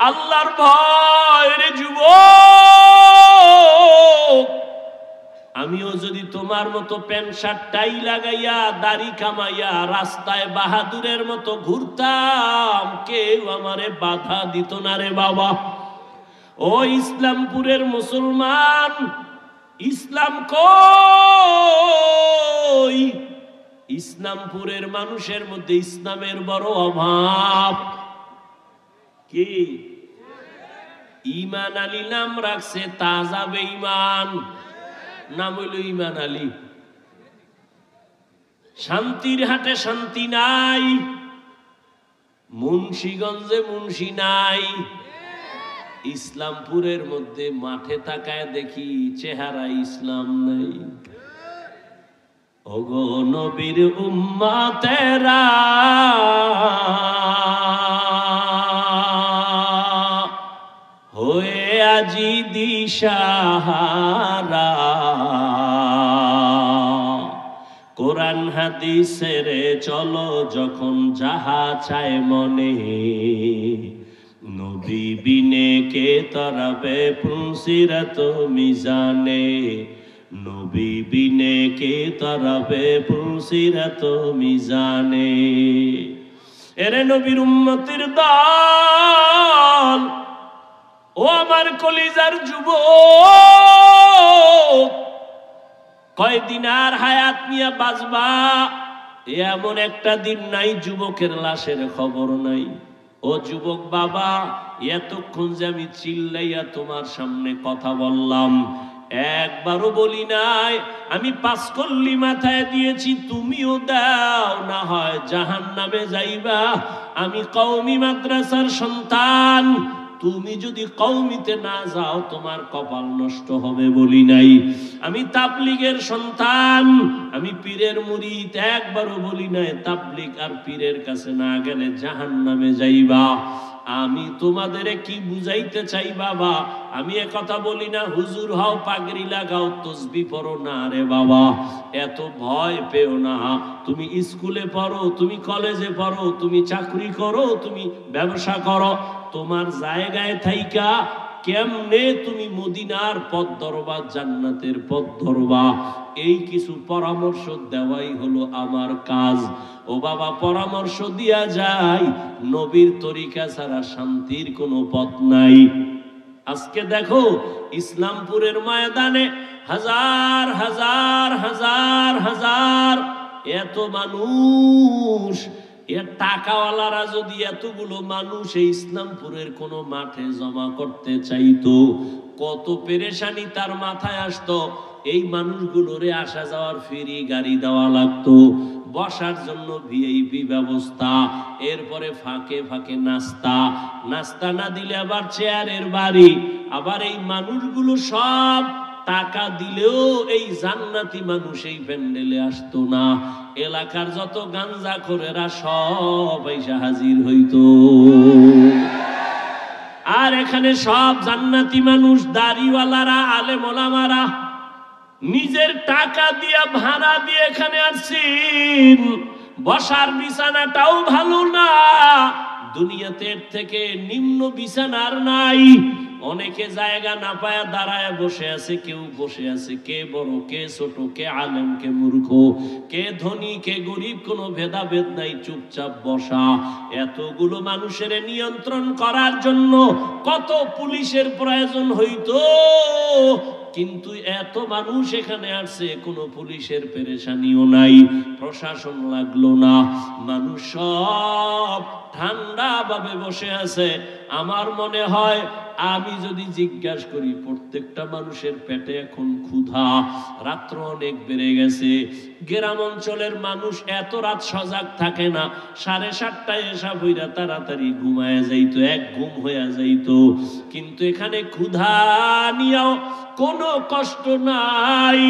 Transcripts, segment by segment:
আল্লাহর ভয় রে যুবক, আমিও যদি তোমার মতো প্যান্ট শার্ট টাই লাগাইয়া দাড়ি কামাইয়া রাস্তায় বাহাদুরের মতো ঘুরতাম, কেউ আমারে বাধা দিত না রে বাবা। ও ইসলামপুরের মুসলমান, ইসলাম কই? ইসলামপুরের মানুষের মধ্যে ইসলামের বড় অভাব। কি ঈমান আলী নাম রাখছে, তাজা বেঈমান, নাম হইল ঈমান আলী। শান্তির হাটে শান্তি নাই, মুন্সিগঞ্জে মুন্সি নাই, ইসলামপুরের মধ্যে মাঠে তাকায় দেখি চেহারা ইসলাম নাই। ওগো নবীর উম্মতেরা, হয়ে আজি দিশাহারা, কোরআন হাদিসের চলো যখন যাহা চায় মনে, নবী বিনে কে তরাবে পুলসিরাত মিজানে, নবী বিনে কে তরাবে পুলসিরাত মিজানে। এরে নবীর উম্মতের দল, ও আমার কলিজার যুবক, কয়দিন আর হায়াত নিয়ে বাঁচবা এমন একটা দিন নাই যুবকের লাশের খবর নাই। ও যুবক বাবা, এতক্ষণ যে আমি চিল্লাইয়া তোমার সামনে কথা বললাম, একবারও বলি নাই আমি 5 কল্লি মাথায় দিয়েছি তুমিও দাও, না হয় জাহান্নামে যাইবা। আমি কওমি মাদ্রাসার সন্তান, তুমি যদি কওমিতে না যাও তোমার কপাল নষ্ট হবে বলি নাই। আমি তাবলীগের সন্তান, আমি পীরের মুরিদ, একবারও বলি নাই তাবলীগ আর পীরের কাছে না গেলে জাহান্নামে যাইবা। আমি তোমাদের কি বুঝাইতে চাই বাবা, আমি কথা বলি না হুজুর হও, পাগড়ি লাগাও, তসবিহ পড়ো না রে বাবা, এত ভয় পেও না। তুমি স্কুলে পড়ো, তুমি কলেজে পড়ো, তুমি চাকরি করো, তুমি ব্যবসা করো, তোমার জায়গায় থাইকা কেমনে তুমি মদিনার পথ ধরবা, জান্নাতের পথ ধরবা, এই কিছু পরামর্শ দেওয়াই হলো আমার কাজ। ও বাবা, পরামর্শ দিয়া যায়, নবীর তরিকা ছাড়া শান্তির কোনো পথ নাই। আজকে দেখো ইসলামপুরের ময়দানে হাজার হাজার হাজার হাজার এত মানুষ, এর টাকাওয়ালারা যদি এতগুলো মানুষ এই ইসলামপুরের কোন মাঠে জমা করতে চাইতো, কত পেরেশানি তার মাথায় আসতো। এই মানুষগুলোরে আসা যাওয়ার ফ্রি গাড়ি দেওয়া লাগতো, বসার জন্য ভিআইপি ব্যবস্থা, এরপরে ফাঁকে ফাঁকে নাস্তা, নাস্তা না দিলে আবার চেয়ারের বাড়ি। আবার এই মানুষগুলো সব টাকা দিলেও এই জান্নাতি মানুষ এই প্যান্ডেলে আসতো না। এলাকার যত গাঞ্জাখোরেরা সব এসে হাজির হইতো, আর এখানে সব জান্নাতি মানুষ, দাড়িওয়ালারা, আলেম ওলামারা নিজের টাকা দিয়ে ভাড়া দিয়ে এখানে আসছেন। বসার বিছানাটাও ভালো না, দুনিয়াতে এর থেকে নিম্ন বিছানার নাই। অনেকে জায়গা না পায়া দাঁড়ায় বসে আছে, কেউ বসে আছে, কে বড় কে ছোট, কে আলেম কে মূর্খ, কে ধনী কে গরিব, কোনো ভেদাভেদ নাই, চুপচাপ বসা। এতগুলো মানুষের নিয়ন্ত্রণ করার জন্য কত পুলিশের প্রয়োজন হইতো, কিন্তু এত মানুষ এখানে আসছে, কোনো পুলিশের পেরেশানিও নাই, প্রশাসন লাগলো না, মানুষ সব ঠান্ডা ভাবে বসে আছে। আমার মনে হয় আমি যদি জিজ্ঞাসা করি, প্রত্যেকটা মানুষের পেটে এখন ক্ষুধা, রাত্র অনেক বেড়ে গেছে। গ্রাম অঞ্চলের মানুষ এত রাত সজাগ থাকে না, 7:30টায় এসা বইরা তাড়াতাড়ি ঘুমায় যাইতো, এক ঘুম হয়ে যাইতো। কিন্তু এখানে ক্ষুধা নিয়েও কোনো কষ্ট নাই।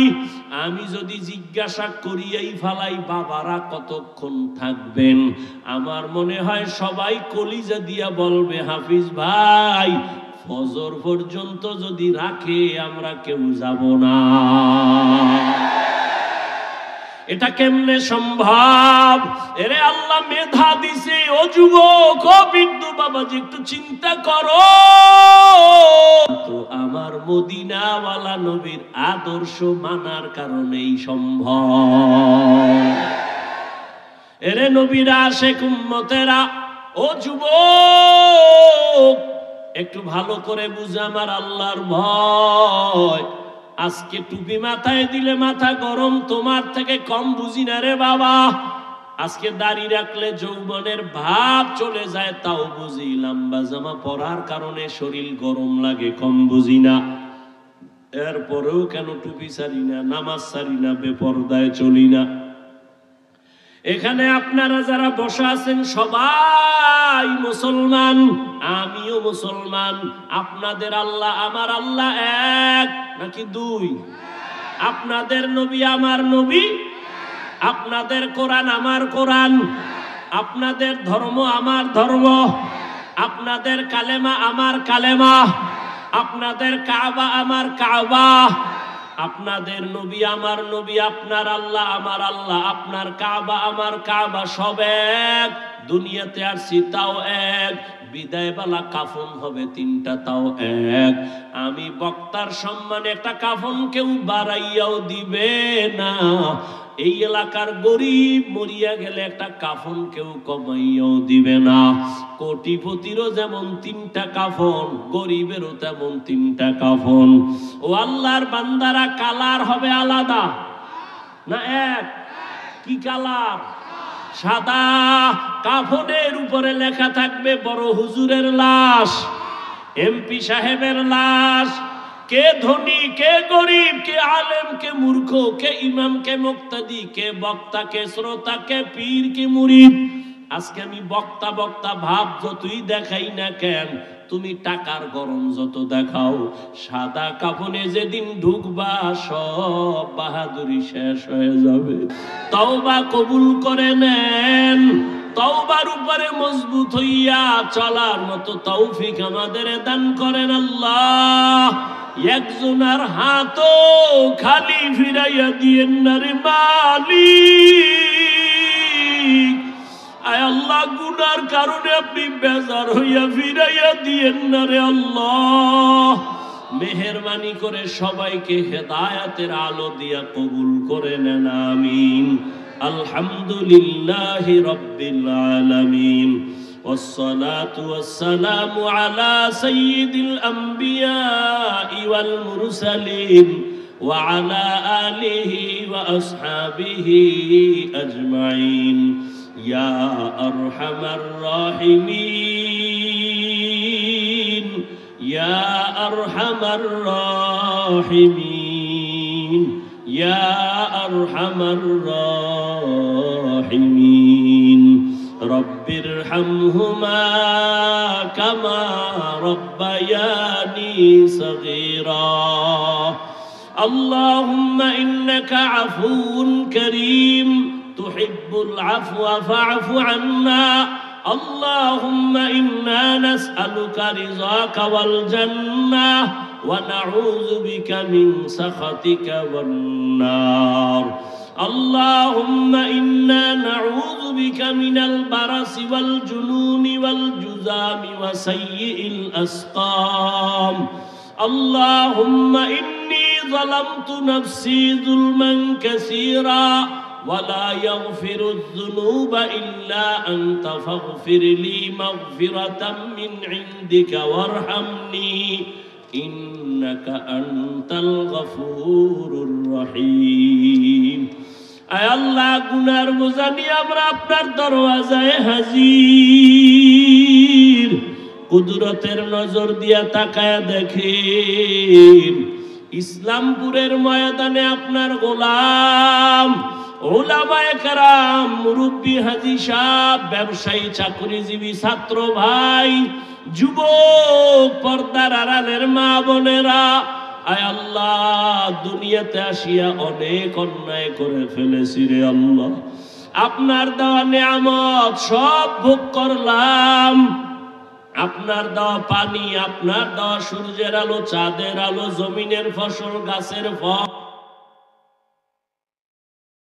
আমি যদি জিজ্ঞাসা করি এই ফালাই বাবারা কতক্ষণ থাকবেন, আমার মনে হয় সবাই কলিজা দিয়া বলবে, হাফিজ ভাই ফজর পর্যন্ত যদি রাখে আমরা কেউ যাব না। এটা কেমনে সম্ভব? এরে আল্লাহ মেধা দিছে। ও যুবক, ও বৃদ্ধ বাবাজি, একটু চিন্তা করো তো, আমার মদিনাওয়ালা নবীর আদর্শ মানার কারণেই সম্ভব। এরে নবীর আশিক উম্মতেরা, ও যুবক, একটু ভালো করে বুঝে আমার আল্লাহর ভয়। আজকে টুপি মাথায় দিলে মাথা গরম, তোমার থেকে কম বুঝি না রে বাবা। আজকে দাড়ি রাখলে যৌবনের ভাব চলে যায়, তাও বুঝি। লম্বা জামা পরার কারণে শরীর গরম লাগে, কম বুঝি না। এরপরেও কেন টুপি ছাড়ি না, নামাজ ছাড়ি না, বেপরদায় চলি না। এখানে আপনারা যারা বসে আছেন সবাই মুসলমান, আমিও মুসলমান। আপনাদের আল্লাহ আমার আল্লাহ এক নাকি দুই? আপনাদের নবী আমার নবী, আপনাদের কোরআন আমার কোরআন, আপনাদের ধর্ম আমার ধর্ম, আপনাদের কালেমা আমার কালেমা, আপনাদের কাবা আমার কাবা, আপনাদের নবী আমার নবী, আপনার আল্লাহ আমার আল্লাহ, আপনার কাবা আমার কাবা, সব এক। দুনিয়াতে আসছি তাও এক, বিদায় বেলা কাফন হবে তিনটা, তাও এক। আমি বক্তার সম্মানে একটা কাফন কেউ বাড়াইয়াও দিবে না। এই এলাকার গরিব মরিয়া গেলে একটা কাফন কেউ কমাইয়াও দিবে না। কোটিপতিরও যেমন তিনটা কাফন, গরিবেরও তেমন তিনটা কাফন। ও আল্লাহর বান্দারা, কালার হবে আলাদা না এক? কি কালার? সাদা। কাফনের উপরে লেখা থাকবে বড় হুজুরের লাশ, এমপি সাহেবের লাশ। কে ধনী, কে গরিব, কে আলেম, কে মূর্খ, কে ইমাম, কে মুক্তাদি, কে বক্তা, কে শ্রোতা, কে পীর, কে মুরিদ। আজকে আমি বক্তা বক্তা ভাব যতই দেখাই না কেন, তুমি টাকার গরম যত দেখাও, সাদা কাফনে যেদিন ঢুকবা সব বাহাদুরি শেষ হয়ে যাবে। তওবা কবুল করে নেন। তওবার উপরে মজবুত হইয়া চলার মতো তৌফিক আমাদের দান করেন আল্লাহ। একজনের হাতও খালি ফিরাইয়া দিয়েন না রে মালিক। আয় আল্লাহ, গুনার কারণে আপনি বেজার হইয়া ফিরাইয়া দিয়েন না রে আল্লাহ। মেহেরবানি করে সবাইকে হেদায়েতের আলো দিয়া কবুল করে নেন, আমিন। আলহামদুলিল্লাহি রাব্বিল আলামিন। والصلاة والسلام على سيد الأنبياء والمرسلين وعلى آله وأصحابه أجمعين يا أرحم الراحمين يا أرحم الراحمين يا أرحم الراحمين رب ارحمهما كما ربياني صغيرا اللهم إنك عفو كريم تحب العفو فاعف عنا اللهم إنا نسألك رضاك والجنة ونعوذ بك من سخطك والنار اللهم إنا نعوذ بك من البرص والجنون والجذام وسيء الأسقام اللهم إني ظلمت نفسي ظلما كثيرا ولا يغفر الذنوب إلا أنت فاغفر لي مغفرة من عندك وارحمني إنك أنت الغفور الرحيم আয় আল্লাহ, গুনার বোঝা নিয়ে আমরা আপনার দরওয়াজায় হাজির। কুদরতের নজর দিয়া তাকায়া দেখেন, ইসলামপুরের ময়দানে আপনার গোলাম, উলামায়ে কেরাম, মুরব্বী, হাজী সাহেব, ব্যবসায়ী, চাকরিজীবী, ছাত্র ভাই, যুবক, পর্দার আড়ালের মা বোনেরা, আয় আল্লাহ, দুনিয়াতে আসিয়া অনেক অন্যায় করে ফেলেছি রে আল্লাহ। আপনার দেওয়া নিয়ামত সব ভোগ করলাম। আপনার দেওয়া পানি, আপনার দেওয়া সূর্যের আলো, চাঁদের আলো, জমিনের ফসল, গাছের ফল,